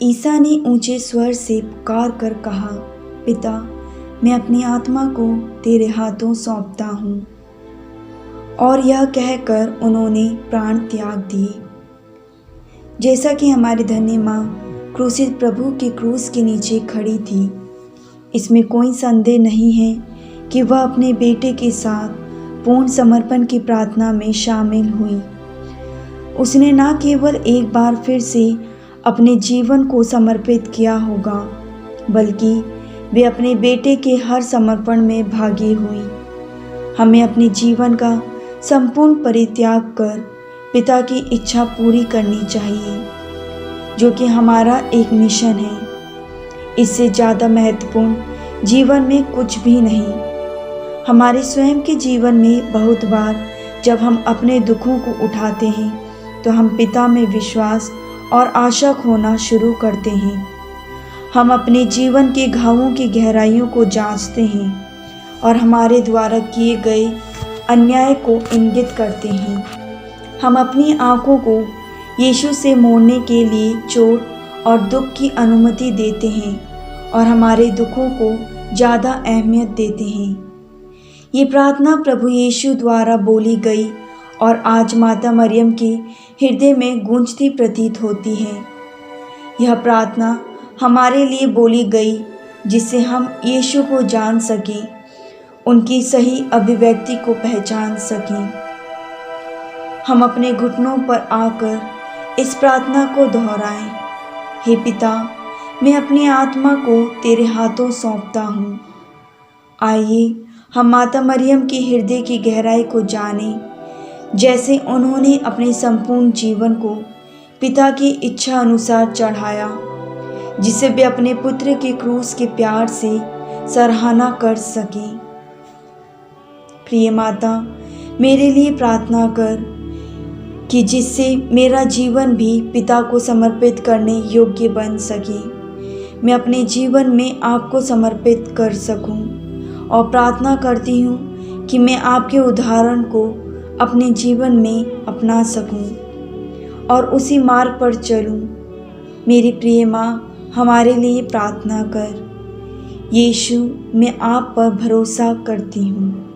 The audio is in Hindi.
ईसा ने ऊंचे स्वर से पुकार कर कहा, पिता, मैं अपनी आत्मा को तेरे हाथों सौंपता हूँ। और यह कहकर उन्होंने प्राण त्याग दिए। जैसा कि हमारी धन्य माँ क्रूसित प्रभु के क्रूस के नीचे खड़ी थी, इसमें कोई संदेह नहीं है कि वह अपने बेटे के साथ पूर्ण समर्पण की प्रार्थना में शामिल हुई। उसने न केवल एक बार फिर से अपने जीवन को समर्पित किया होगा, बल्कि वे अपने बेटे के हर समर्पण में भागी हुई। हमें अपने जीवन का संपूर्ण परित्याग कर पिता की इच्छा पूरी करनी चाहिए, जो कि हमारा एक मिशन है। इससे ज़्यादा महत्वपूर्ण जीवन में कुछ भी नहीं। हमारे स्वयं के जीवन में बहुत बार जब हम अपने दुखों को उठाते हैं तो हम पिता में विश्वास और आशा खोना शुरू करते हैं। हम अपने जीवन के घावों की गहराइयों को जांचते हैं और हमारे द्वारा किए गए अन्याय को इंगित करते हैं। हम अपनी आंखों को यीशु से मोड़ने के लिए चोट और दुख की अनुमति देते हैं और हमारे दुखों को ज़्यादा अहमियत देते हैं। ये प्रार्थना प्रभु यीशु द्वारा बोली गई और आज माता मरियम के हृदय में गूंजती प्रतीत होती है। यह प्रार्थना हमारे लिए बोली गई जिससे हम यीशु को जान सकें, उनकी सही अभिव्यक्ति को पहचान सकें। हम अपने घुटनों पर आकर इस प्रार्थना को दोहराएं। हे पिता, मैं अपनी आत्मा को तेरे हाथों सौंपता हूँ। आइए हम माता मरियम की हृदय की गहराई को जानें, जैसे उन्होंने अपने संपूर्ण जीवन को पिता की इच्छा अनुसार चढ़ाया, जिसे वे अपने पुत्र के क्रूस के प्यार से सराहना कर सकें। प्रिय माता, मेरे लिए प्रार्थना कर कि जिससे मेरा जीवन भी पिता को समर्पित करने योग्य बन सके। मैं अपने जीवन में आपको समर्पित कर सकूं और प्रार्थना करती हूँ कि मैं आपके उदाहरण को अपने जीवन में अपना सकूं और उसी मार्ग पर चलूं। मेरी प्रिय माँ, हमारे लिए प्रार्थना कर। यीशु, मैं आप पर भरोसा करती हूँ।